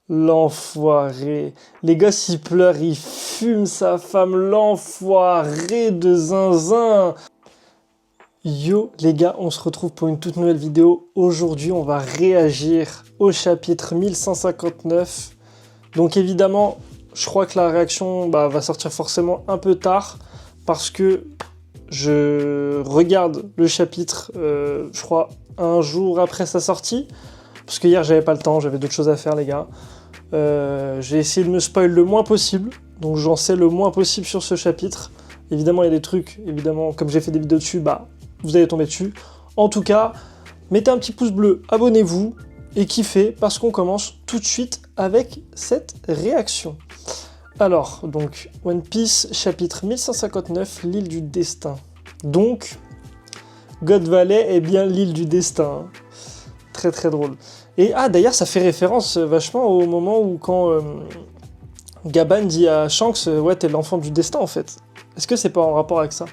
L'enfoiré. Les gosses, ils pleurent, ils fument sa femme. L'enfoiré de zinzin. Yo les gars, on se retrouve pour une toute nouvelle vidéo. Aujourd'hui, on va réagir au chapitre 1159. Donc évidemment, je crois que la réaction va sortir forcément un peu tard parce que je regarde le chapitre, je crois, un jour après sa sortie. Parce que hier, j'avais pas le temps, j'avais d'autres choses à faire, les gars. J'ai essayé de me spoil le moins possible, donc j'en sais le moins possible sur ce chapitre. Évidemment, il y a des trucs, évidemment, comme j'ai fait des vidéos dessus, vous allez tomber dessus. En tout cas, mettez un petit pouce bleu, abonnez-vous et kiffez parce qu'on commence tout de suite avec cette réaction. Alors, donc, One Piece, chapitre 1159, l'île du destin. Donc, God Valley est bien l'île du destin. Hein. Très très drôle. Et d'ailleurs, ça fait référence vachement au moment où quand Gaban dit à Shanks, ouais, t'es l'enfant du destin en fait. Est-ce que c'est pas en rapport avec ça?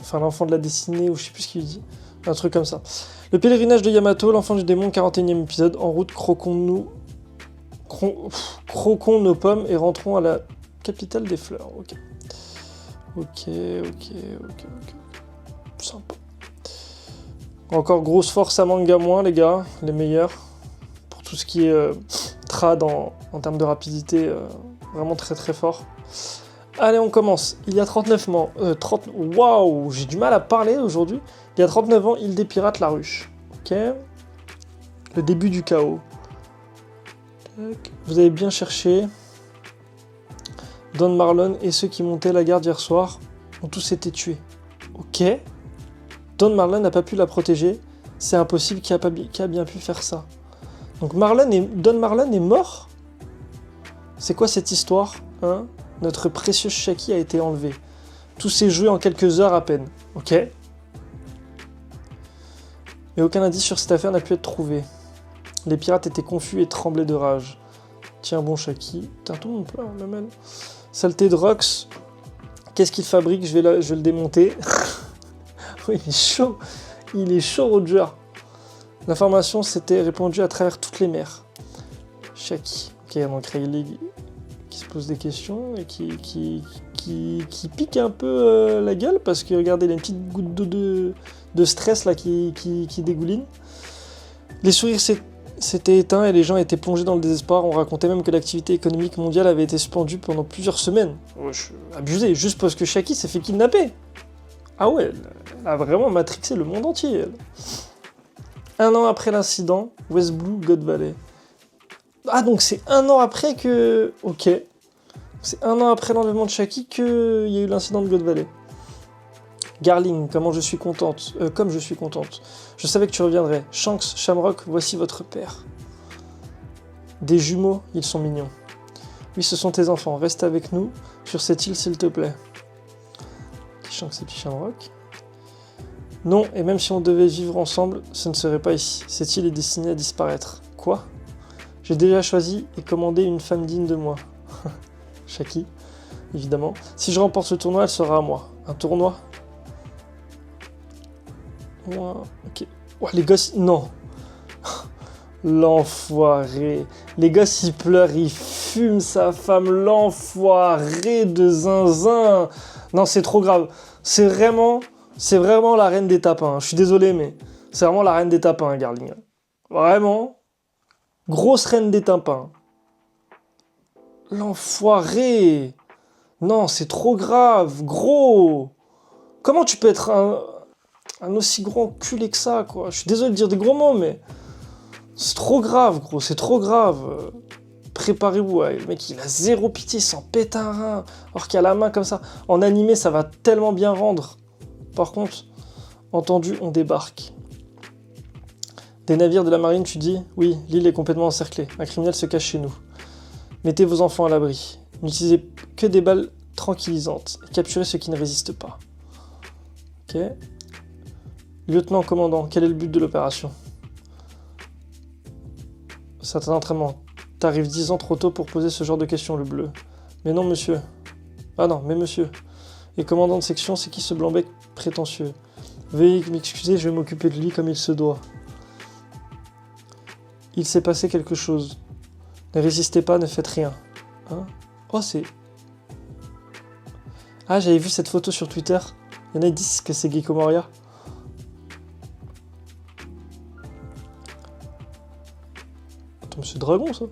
Enfin, l'enfant de la destinée, ou je sais plus ce qu'il dit. Un truc comme ça. Le pèlerinage de Yamato, l'enfant du démon, 41e épisode. En route, croquons nos pommes et rentrons à la capitale des fleurs. Ok. Ok. Sympa. Encore grosse force à Manga moins, les gars, les meilleurs. Pour tout ce qui est trad en termes de rapidité, vraiment très très fort. Allez, on commence. Il y a 39 ans. Waouh, j'ai du mal à parler aujourd'hui. Il y a 39 ans, île des pirates, la ruche. Ok. Le début du chaos. Vous avez bien cherché. Don Marlon et ceux qui montaient la garde hier soir ont tous été tués. Ok. Don Marlon n'a pas pu la protéger. C'est impossible qui a bien pu faire ça. Donc Don Marlon est mort? C'est quoi cette histoire, hein? Notre précieux Shaki a été enlevé. Tout s'est joué en quelques heures à peine. Ok. Mais aucun indice sur cette affaire n'a pu être trouvé. Les pirates étaient confus et tremblaient de rage. Tiens bon Shaki. Putain, tout le monde pleure, même. Saleté de Rox. Qu'est-ce qu'il fabrique? Je vais le démonter. Oui, il est chaud, Roger. L'information s'était répandue à travers toutes les mers. Shaki. Ok, donc Rayleigh qui se pose des questions et qui pique un peu la gueule parce que regardez, il y a une petite goutte d'eau de stress là qui dégouline. Les sourires s'étaient éteints et les gens étaient plongés dans le désespoir. On racontait même que l'activité économique mondiale avait été suspendue pendant plusieurs semaines. Wesh, abusé, juste parce que Shaki s'est fait kidnapper. Ah ouais, elle a vraiment matrixé le monde entier, elle. Un an après l'incident, West Blue, God Valley. Ah, donc c'est un an après que... Ok. C'est un an après l'enlèvement de Shaki qu'il y a eu l'incident de God Valley. Garling, comme je suis contente. Je savais que tu reviendrais. Shanks, Shamrock, voici votre père. Des jumeaux, ils sont mignons. Oui, ce sont tes enfants. Reste avec nous sur cette île, s'il te plaît. Shanks et puis Shamrock. Non, et même si on devait vivre ensemble, ce ne serait pas ici. Cette île est destinée à disparaître. Quoi? J'ai déjà choisi et commandé une femme digne de moi. Shaki, évidemment. Si je remporte ce tournoi, elle sera à moi. Un tournoi? Ok. Oh, les gosses, non. L'enfoiré. Les gosses, ils pleurent, ils fument sa femme. L'enfoiré de zinzin. Non, c'est trop grave. C'est vraiment la reine des tapins. Je suis désolé, mais c'est vraiment la reine des tapins, Garling. Vraiment. Grosse reine des tapins. L'enfoiré. Non, c'est trop grave. Gros. Comment tu peux être un aussi gros enculé que ça, quoi? Je suis désolé de dire des gros mots, mais c'est trop grave, gros. C'est trop grave. Préparez-vous. Ouais. Le mec, il a zéro pitié, il s'en pète un rein. Alors qu'il a la main comme ça. En animé, ça va tellement bien rendre. Par contre, entendu, on débarque. Des navires de la marine, tu dis? Oui, l'île est complètement encerclée. Un criminel se cache chez nous. Mettez vos enfants à l'abri. N'utilisez que des balles tranquillisantes. Et capturez ceux qui ne résistent pas. Ok. Lieutenant commandant, quel est le but de l'opération? C'est un entraînement. T'arrives 10 ans trop tôt pour poser ce genre de questions, le bleu. Mais non, monsieur. Ah non, mais monsieur. Et commandant de section, c'est qui ce blanc-bec prétentieux? Veuillez m'excuser, je vais m'occuper de lui comme il se doit. Il s'est passé quelque chose. Ne résistez pas, ne faites rien. Hein? Oh, c'est... Ah, j'avais vu cette photo sur Twitter. Il y en a qui disent que c'est Gecko Moria. Attends, mais c'est Dragon, ça.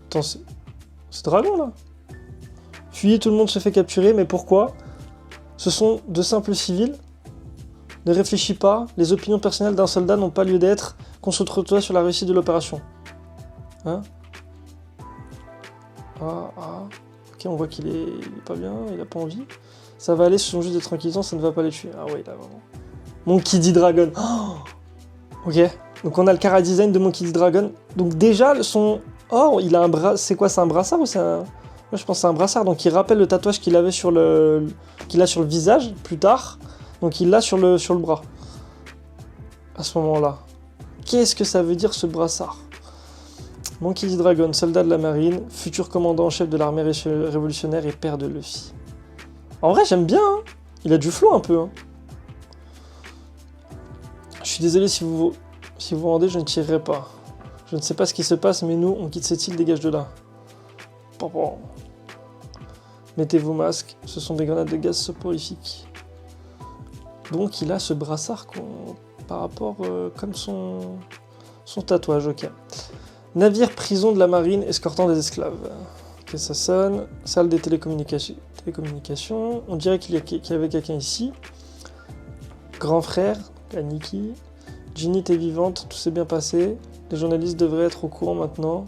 Attends, c'est Dragon, là. Fuyez, tout le monde se fait capturer, mais pourquoi? Ce sont de simples civils. Ne réfléchis pas, les opinions personnelles d'un soldat n'ont pas lieu d'être. Concentre-toi sur la réussite de l'opération. Hein? Ok, on voit qu'il est pas bien, il a pas envie. Ça va aller, ce sont juste des tranquillisants, ça ne va pas les tuer. Ah ouais, là, vraiment. Monkey D. Dragon. Oh, ok, donc on a le chara design de Monkey D. Dragon. Donc déjà, son... Oh, il a un bras... C'est quoi, c'est un brassard ou c'est un... Moi, je pense que c'est un brassard, donc il rappelle le tatouage qu'il avait sur le... qu'il a sur le visage, plus tard. Donc il l'a sur le bras. À ce moment-là. Qu'est-ce que ça veut dire, ce brassard? Monkey D. Dragon, soldat de la marine, futur commandant en chef de l'armée révolutionnaire et père de Luffy. En vrai, j'aime bien, hein. Il a du flow un peu. Hein. Je suis désolé si vous vous rendez, je ne tirerai pas. Je ne sais pas ce qui se passe, mais nous, on quitte cette île, dégage de là. Mettez vos masques, ce sont des grenades de gaz soporifiques. Donc il a ce brassard par rapport comme son tatouage, ok. Navire prison de la marine escortant des esclaves. Ok, ça sonne. Salle des télécommunications. On dirait qu'il y avait quelqu'un ici. Grand frère, Aniki. Ginny est vivante, tout s'est bien passé. Les journalistes devraient être au courant maintenant.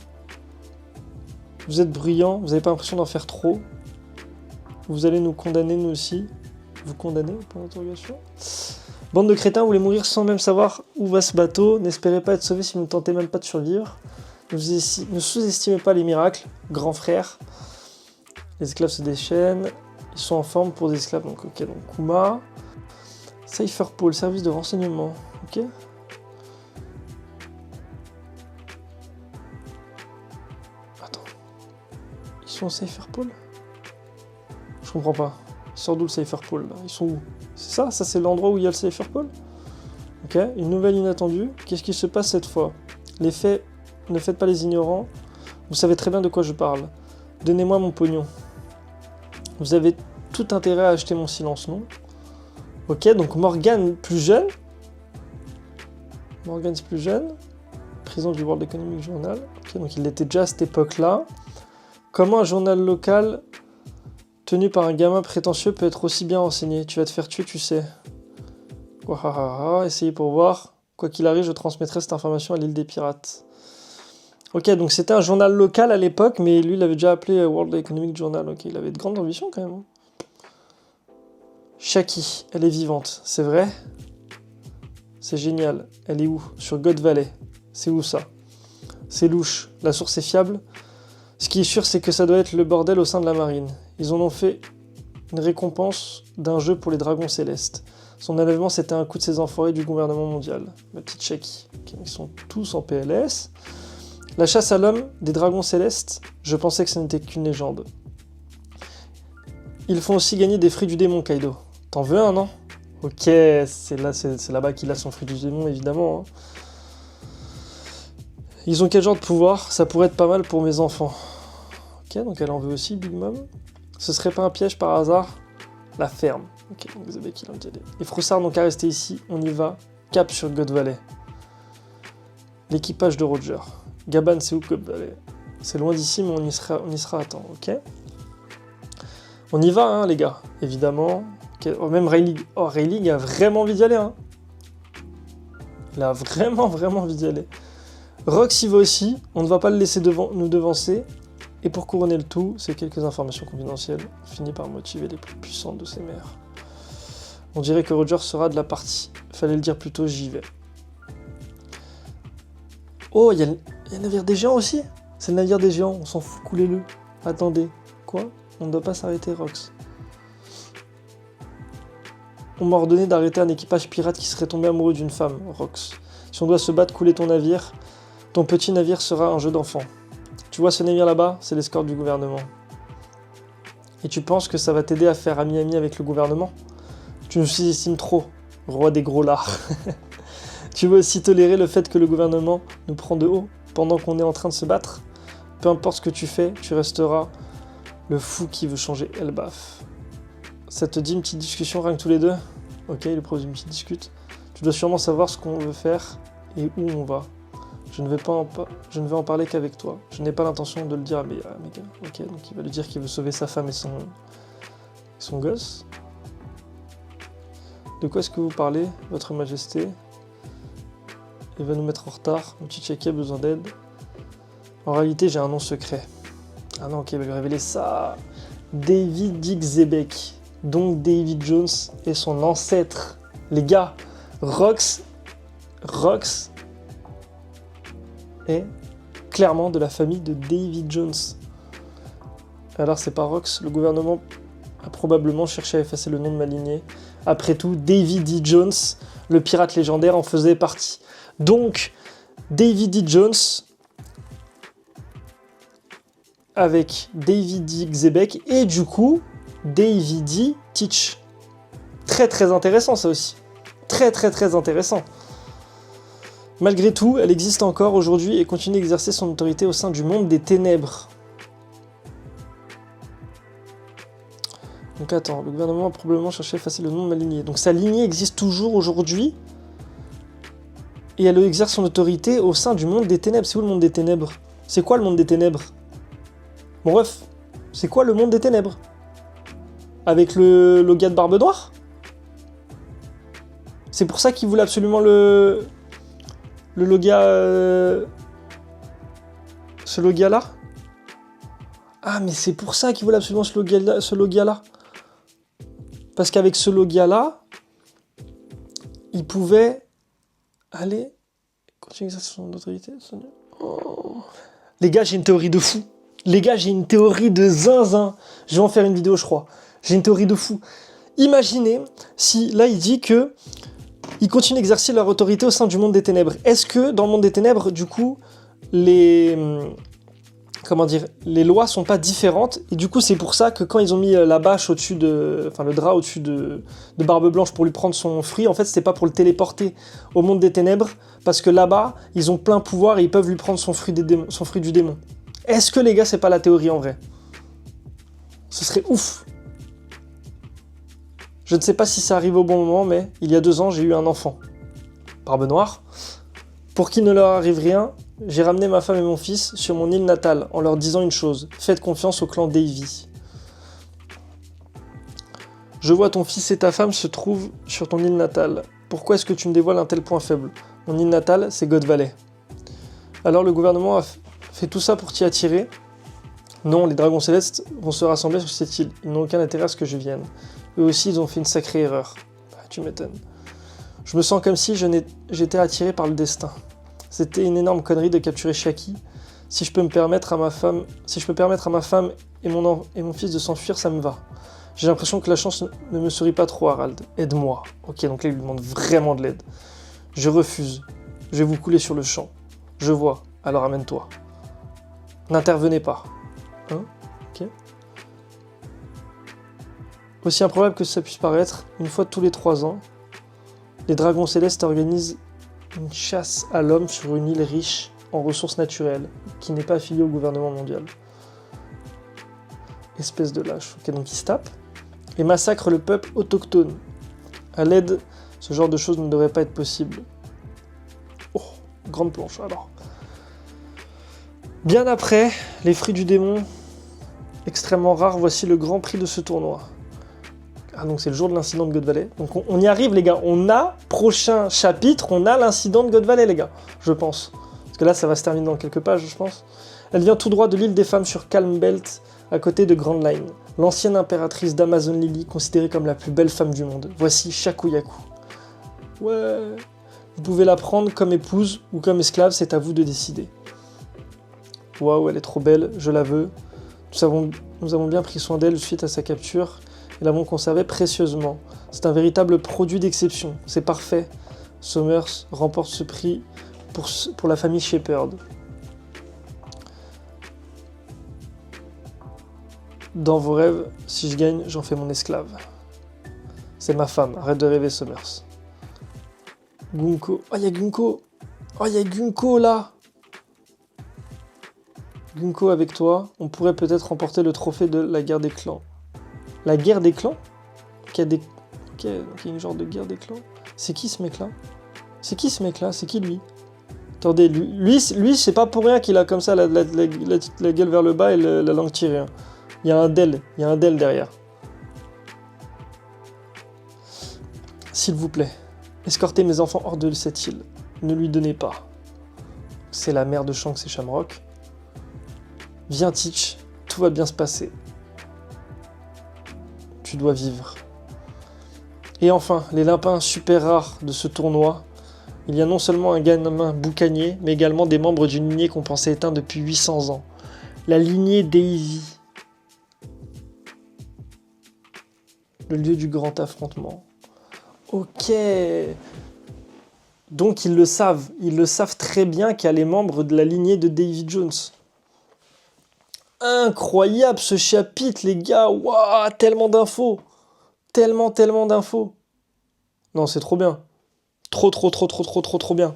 Vous êtes bruyant, vous n'avez pas l'impression d'en faire trop. Vous allez nous condamner, nous aussi. Vous condamnez, point d'interrogation. Bande de crétins, vous voulez mourir sans même savoir où va ce bateau. N'espérez pas être sauvé si vous ne tentez même pas de survivre. Ne sous-estimez pas les miracles, grand frère. Les esclaves se déchaînent. Ils sont en forme pour des esclaves. Donc, ok, donc Kuma. Cypherpol, service de renseignement. Ok. Attends. Ils sont au Cypherpol? Je comprends pas. Ils sortent d'où le Cypherpol là? Ils sont où? C'est ça? Ça c'est l'endroit où il y a le Cypherpol? Ok, une nouvelle inattendue. Qu'est-ce qui se passe cette fois? Les faits, ne faites pas les ignorants. Vous savez très bien de quoi je parle. Donnez-moi mon pognon. Vous avez tout intérêt à acheter mon silence, non? Ok, donc Morgan plus jeune. Morgan plus jeune. Président du World Economic Journal. Ok, donc il était déjà à cette époque-là. Comment un journal local tenu par un gamin prétentieux peut être aussi bien renseigné? Tu vas te faire tuer, tu sais. Essayez pour voir. Quoi qu'il arrive, je transmettrai cette information à l'île des pirates. Ok, donc c'était un journal local à l'époque, mais lui, il avait déjà appelé World Economic Journal. Ok, il avait de grandes ambitions quand même. Shaki, elle est vivante, c'est vrai? C'est génial. Elle est où? Sur God Valley. C'est où ça? C'est louche. La source est fiable? Ce qui est sûr, c'est que ça doit être le bordel au sein de la marine. Ils en ont fait une récompense d'un jeu pour les dragons célestes. Son enlèvement, c'était un coup de ces enfoirés du gouvernement mondial. Ma petite Shaki. Okay, ils sont tous en PLS. La chasse à l'homme des dragons célestes, je pensais que ce n'était qu'une légende. Ils font aussi gagner des fruits du démon, Kaido. T'en veux un, non? Ok, c'est là-bas qu'il a son fruit du démon, évidemment. Hein. Ils ont quel genre de pouvoir? Ça pourrait être pas mal pour mes enfants. Ok, donc elle en veut aussi, Big Mom. Ce serait pas un piège par hasard? La ferme. Ok, donc vous avez qui l'ont dit. Les froussards n'ont qu'à rester ici, on y va. Cap sur God Valley. L'équipage de Roger. Gaban, c'est où God Valley? C'est loin d'ici, mais on y sera à temps, ok? On y va, hein, les gars, évidemment. Okay. Oh, même Rayleigh. Oh, Rayleigh a vraiment envie d'y aller, hein. Il a vraiment envie d'y aller. Rox y va aussi, on ne va pas le laisser nous devancer. Et pour couronner le tout, c'est quelques informations confidentielles, finit par motiver les plus puissantes de ses mères. On dirait que Roger sera de la partie. Fallait le dire plus tôt, j'y vais. Oh, il y a le navire des géants aussi? C'est le navire des géants, on s'en fout, coulez-le. Attendez, quoi? On ne doit pas s'arrêter, Rox. On m'a ordonné d'arrêter un équipage pirate qui serait tombé amoureux d'une femme, Rox. Si on doit se battre, couler ton navire, ton petit navire sera un jeu d'enfant. Tu vois ce navire là-bas? C'est l'escorte du gouvernement. Et tu penses que ça va t'aider à faire ami-ami avec le gouvernement? Tu nous sous-estimes trop, roi des gros lards. Tu veux aussi tolérer le fait que le gouvernement nous prend de haut pendant qu'on est en train de se battre? Peu importe ce que tu fais, tu resteras le fou qui veut changer Elbaf. Ça te dit une petite discussion rien que tous les deux? Ok, il propose une petite discute. Tu dois sûrement savoir ce qu'on veut faire et où on va. Je ne vais en parler qu'avec toi. Je n'ai pas l'intention de le dire à mes gars. Ok, donc il va lui dire qu'il veut sauver sa femme et son gosse. De quoi est-ce que vous parlez, votre majesté? Il va nous mettre en retard. Mon petit Tchèque a besoin d'aide. En réalité, j'ai un nom secret. Ah non, ok, il va lui révéler ça. David Dick Zebek. Donc David Jones est son ancêtre. Les gars, Rox est clairement de la famille de David Jones. Alors c'est pas Rox, le gouvernement a probablement cherché à effacer le nom de ma lignée. Après tout, David D. Jones, le pirate légendaire, en faisait partie. Donc, David D. Jones avec David D. Xebek et du coup, David D. Teach. Très très intéressant ça aussi. Très très très intéressant. Malgré tout, elle existe encore aujourd'hui et continue d'exercer son autorité au sein du monde des ténèbres. Donc attends, le gouvernement a probablement cherché à effacer le nom de ma lignée. Donc sa lignée existe toujours aujourd'hui et elle exerce son autorité au sein du monde des ténèbres. C'est où le monde des ténèbres? C'est quoi le monde des ténèbres? Bon bref, c'est quoi le monde des ténèbres? Avec le gars de barbe noire? C'est pour ça qu'il voulait absolument le Loga... ce Loga-là? Ah, mais c'est pour ça qu'il voulait absolument ce Loga-là. Parce qu'avec ce Loga-là, il pouvait aller... Continuer son autorité. Oh. Les gars, j'ai une théorie de fou. Les gars, j'ai une théorie de zinzin. Je vais en faire une vidéo, je crois. J'ai une théorie de fou. Imaginez si, là, il dit que ils continuent d'exercer leur autorité au sein du monde des ténèbres. Est-ce que dans le monde des ténèbres, du coup, les lois sont pas différentes? Et du coup, c'est pour ça que quand ils ont mis la bâche au-dessus le drap au-dessus de Barbe Blanche pour lui prendre son fruit, en fait, c'était pas pour le téléporter au monde des ténèbres, parce que là-bas, ils ont plein pouvoir et ils peuvent lui prendre son fruit du démon. Est-ce que, les gars, c'est pas la théorie en vrai? Ce serait ouf. Je ne sais pas si ça arrive au bon moment, mais il y a 2 ans, j'ai eu un enfant. Barbe Noire. Pour qu'il ne leur arrive rien, j'ai ramené ma femme et mon fils sur mon île natale en leur disant une chose. Faites confiance au clan Davy. Je vois ton fils et ta femme se trouvent sur ton île natale. Pourquoi est-ce que tu me dévoiles un tel point faible? Mon île natale, c'est God Valley. Alors le gouvernement a fait tout ça pour t'y attirer? Non, les dragons célestes vont se rassembler sur cette île. Ils n'ont aucun intérêt à ce que je vienne. Eux aussi, ils ont fait une sacrée erreur. Bah, tu m'étonnes. Je me sens comme si j'étais attiré par le destin. C'était une énorme connerie de capturer Shaki. Si je peux permettre à ma femme et mon fils de s'enfuir, ça me va. J'ai l'impression que la chance ne me sourit pas trop, Harald. Aide-moi. Ok, donc là, il lui demande vraiment de l'aide. Je refuse. Je vais vous couler sur le champ. Je vois. Alors amène-toi. N'intervenez pas. Hein? Ok. Aussi improbable que ça puisse paraître, une fois tous les 3 ans, les dragons célestes organisent une chasse à l'homme sur une île riche en ressources naturelles, qui n'est pas affiliée au gouvernement mondial. Espèce de lâche. Ok, donc ils se tapent et massacrent le peuple autochtone. À l'aide, ce genre de choses ne devrait pas être possible. Oh, grande planche, alors. Bien après, les fruits du démon, extrêmement rares, voici le grand prix de ce tournoi. Ah, donc c'est le jour de l'incident de God Valley. Donc on y arrive, les gars. On a, prochain chapitre, on a l'incident de God Valley, les gars. Je pense. Parce que là, ça va se terminer dans quelques pages, je pense. Elle vient tout droit de l'île des femmes sur Calm Belt, à côté de Grand Line. L'ancienne impératrice d'Amazon Lily, considérée comme la plus belle femme du monde. Voici Shakuyaku. Ouais. Vous pouvez la prendre comme épouse ou comme esclave, c'est à vous de décider. Waouh, elle est trop belle, je la veux. Nous avons bien pris soin d'elle suite à sa capture et l'avons conservée précieusement. C'est un véritable produit d'exception, c'est parfait. Somers remporte ce prix pour la famille Shepherd. Dans vos rêves, si je gagne, j'en fais mon esclave. C'est ma femme, arrête de rêver, Somers. Gunko. Oh, il y a Gunko. Oh, il y a Gunko là. Gunko avec toi. On pourrait peut-être remporter le trophée de la guerre des clans. La guerre des clans? Qui a des... Ok, donc il y a une genre de guerre des clans. C'est qui ce mec-là? C'est qui ce mec-là? C'est qui lui? Attendez, lui c'est pas pour rien qu'il a comme ça la gueule vers le bas et la langue tirée. Hein. Il y a un del derrière. S'il vous plaît, escortez mes enfants hors de cette île. Ne lui donnez pas. C'est la mère de Shanks et Shamrock. Viens Teach, tout va bien se passer. Tu dois vivre. Et enfin, les lapins super rares de ce tournoi. Il y a non seulement un gamin boucanier, mais également des membres d'une lignée qu'on pensait éteinte depuis 800 ans. La lignée Davy. Le lieu du grand affrontement. Ok. Donc ils le savent très bien qu'il y a les membres de la lignée de Davy Jones. Incroyable ce chapitre les gars, waouh, tellement d'infos. Tellement d'infos. Non, c'est trop bien. Trop bien.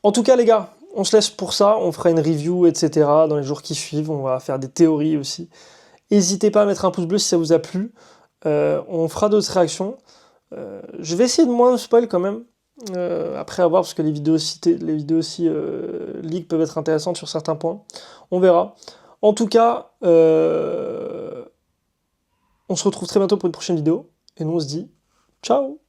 En tout cas les gars, on se laisse pour ça, on fera une review, etc. dans les jours qui suivent, on va faire des théories aussi. N'hésitez pas à mettre un pouce bleu si ça vous a plu. On fera d'autres réactions. Je vais essayer de moins spoil quand même. Après avoir, parce que les vidéos aussi leak peuvent être intéressantes sur certains points. On verra. En tout cas, on se retrouve très bientôt pour une prochaine vidéo. Et nous on se dit ciao.